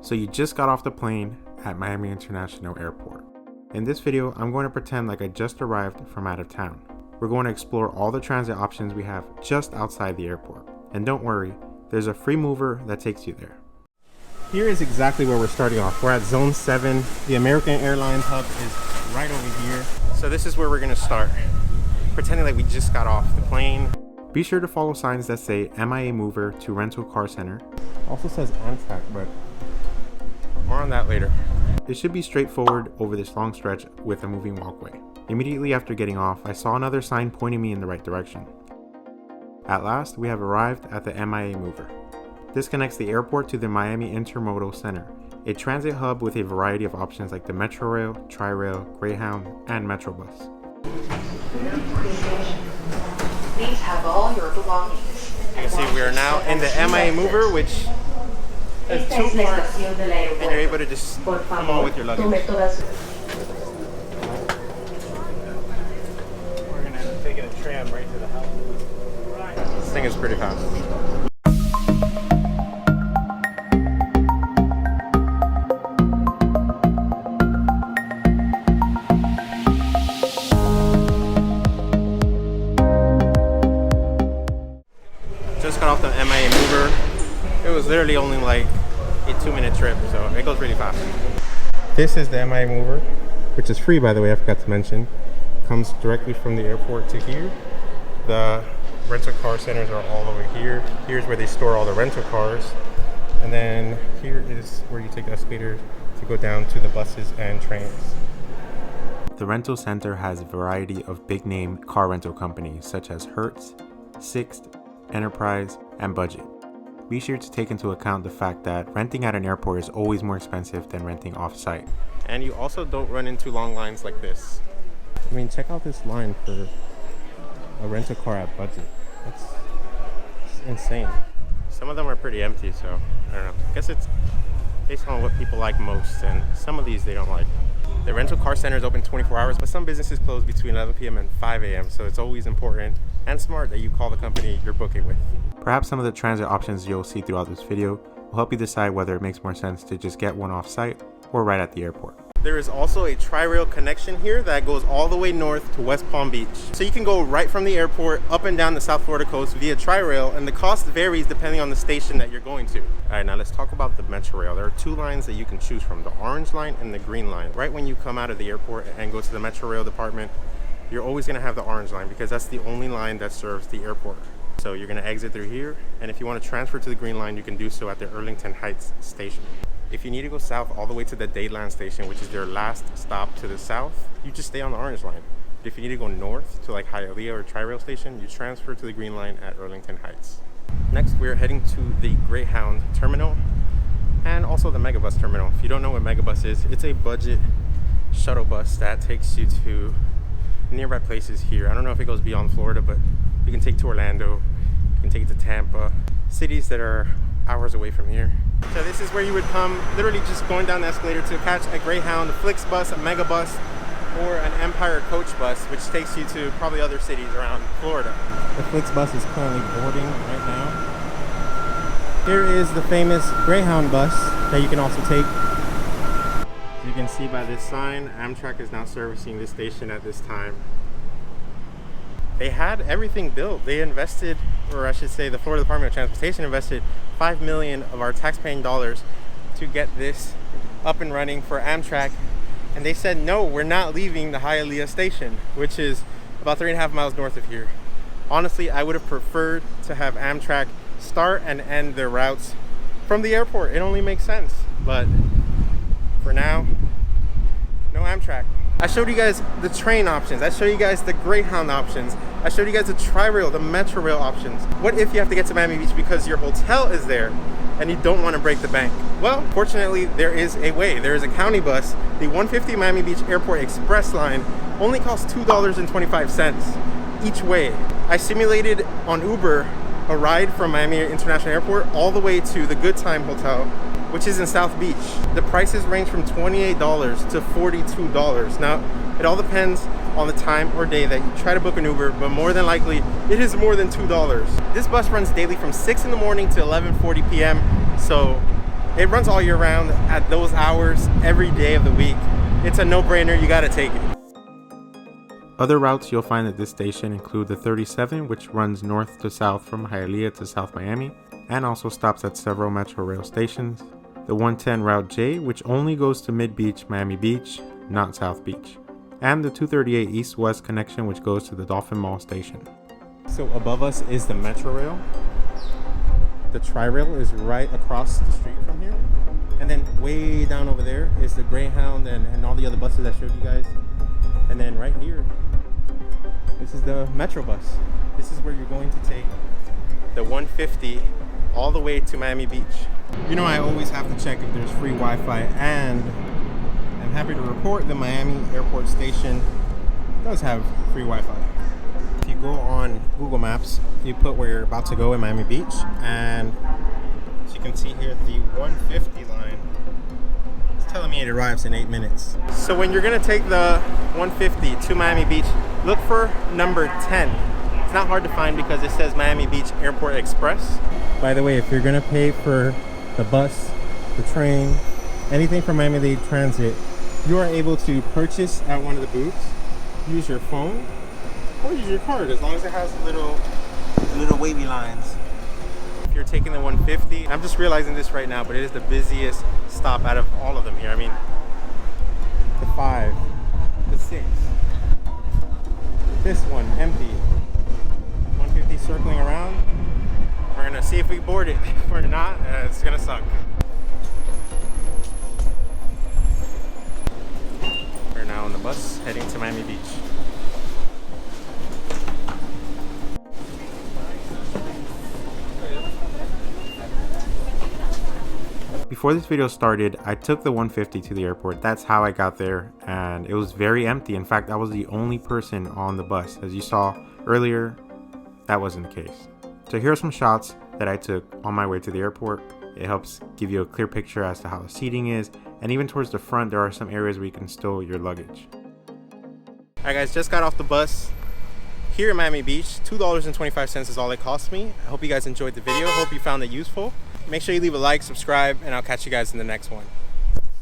So you just got off the plane at Miami International Airport. In this video, I'm going to pretend like I just arrived from out of town. We're going to explore all the transit options we have just outside the airport. And don't worry, there's a free mover that takes you there. Here is exactly where we're starting off. We're at Zone 7. The American Airlines hub is right over here. So this is where we're going to start, pretending like we just got off the plane. Be sure to follow signs that say MIA Mover to Rental Car Center. Also says Amtrak, but more on that later. It should be straightforward over this long stretch with a moving walkway. Immediately after getting off, I saw another sign pointing me in the right direction. At last, we have arrived at the MIA Mover. This connects the airport to the Miami Intermodal Center, a transit hub with a variety of options like the Metrorail, Tri-Rail, Greyhound, and Metrobus. Please have all your belongings. You can see we are now in the MIA Mover, which has 2 parts, and you're able to just come on with your luggage. We're going to end up taking a tram right to the house. This thing is pretty fast. Just got off the MIA Mover. It was literally only like a 2-minute trip, so it goes really fast. This is the MIA Mover, which is free, by the way, I forgot to mention. Comes directly from the airport to here. The rental car centers are all over here. Here's where they store all the rental cars. And then here is where you take the escalator to go down to the buses and trains. The rental center has a variety of big name car rental companies such as Hertz, Sixt, Enterprise, and Budget. Be sure to take into account the fact that renting at an airport is always more expensive than renting off-site. And you also don't run into long lines like this. I mean, check out this line for a rental car at Budget. It's insane. Some of them are pretty empty, so I don't know. I guess it's based on what people like most, and some of these they don't like. The rental car center is open 24 hours, but some businesses close between 11 p.m. and 5 a.m., so it's always important and smart that you call the company you're booking with. Perhaps some of the transit options you'll see throughout this video will help you decide whether it makes more sense to just get one off-site or right at the airport. There is also a Tri-Rail connection here that goes all the way north to West Palm Beach. So you can go right from the airport up and down the South Florida coast via Tri-Rail, and the cost varies depending on the station that you're going to. Alright, now let's talk about the Metrorail. There are 2 lines that you can choose from, the orange line and the green line. Right when you come out of the airport and go to the Metrorail department, you're always going to have the orange line because that's the only line that serves the airport. So you're going to exit through here, and if you want to transfer to the green line, you can do so at the Arlington Heights station. If you need to go south all the way to the Dayland station, which is their last stop to the south, you just stay on the orange line. But if you need to go north to like Hialeah or Tri-Rail station, you transfer to the green line at Arlington Heights. Next, we're heading to the Greyhound Terminal and also the Megabus Terminal. If you don't know what Megabus is, it's a budget shuttle bus that takes you to nearby places here. I don't know if it goes beyond Florida, but you can take to Orlando, you can take it to Tampa, cities that are hours away from here. So this is where you would come, literally just going down the escalator to catch a Greyhound, a Flix bus, a Megabus, or an Empire coach bus, which takes you to probably other cities around Florida. The Flix bus is currently boarding right now. Here is the famous Greyhound bus that you can also take. As you can see by this sign, Amtrak is not servicing this station at this time. They had everything built. They invested, or I should say the Florida Department of Transportation invested $5 million of our taxpaying dollars to get this up and running for Amtrak. And they said, no, we're not leaving the Hialeah station, which is about 3.5 miles north of here. Honestly, I would have preferred to have Amtrak start and end their routes from the airport. It only makes sense. But for now, no Amtrak. I showed you guys the train options. I showed you guys the Greyhound options. I showed you guys the Tri-Rail, the Metrorail options. What if you have to get to Miami Beach because your hotel is there and you don't want to break the bank? Well, fortunately, there is a way. There is a county bus. The 150 Miami Beach Airport Express line only costs $2.25 each way. I simulated on Uber a ride from Miami International Airport all the way to the Good Time Hotel, which is in South Beach. The prices range from $28 to $42. Now, it all depends on the time or day that you try to book an Uber, but more than likely, it is more than $2. This bus runs daily from 6 in the morning to 11:40 p.m. So It runs all year round at those hours every day of the week. It's a no-brainer, you gotta take it. Other routes you'll find at this station include the 37, which runs north to south from Hialeah to South Miami, and also stops at several Metrorail stations. The 110 Route J, which only goes to Mid-Beach, Miami Beach, not South Beach. And the 238 East-West connection, which goes to the Dolphin Mall station. So above us is the Metrorail. The Tri-Rail is right across the street from here. And then way down over there is the Greyhound and all the other buses I showed you guys. And then right here, this is the Metrobus. This is where you're going to take the 150 all the way to Miami Beach. You know, I always have to check if there's free Wi-Fi, and I'm happy to report the Miami Airport Station does have free Wi-Fi. If you go on Google Maps, you put where you're about to go in Miami Beach, and as you can see here, the 150 line is telling me it arrives in 8 minutes. So when you're gonna take the 150 to Miami Beach, look for number 10. It's not hard to find because it says Miami Beach Airport Express. By the way, if you're gonna pay for the bus, the train, anything from Miami-Dade Transit, you are able to purchase at one of the booths, use your phone, or use your card, as long as it has little wavy lines. If you're taking the 150, I'm just realizing this right now, but it is the busiest stop out of all of them here. I mean, the 5, the 6, this one empty, 150 circling around. We're gonna see if we board it. If we're not, it's gonna suck. We're now on the bus heading to Miami Beach. Before this video started, I took the 150 to the airport. That's how I got there, and it was very empty. In fact, I was the only person on the bus. As you saw earlier, that wasn't the case. So here are some shots that I took on my way to the airport. It helps give you a clear picture as to how the seating is, and even towards the front there are some areas where you can stow your luggage. Alright guys, just got off the bus here in Miami Beach. $2.25 is all it cost me. I hope you guys enjoyed the video. Hope you found it useful. Make sure you leave a like, subscribe, and I'll catch you guys in the next one.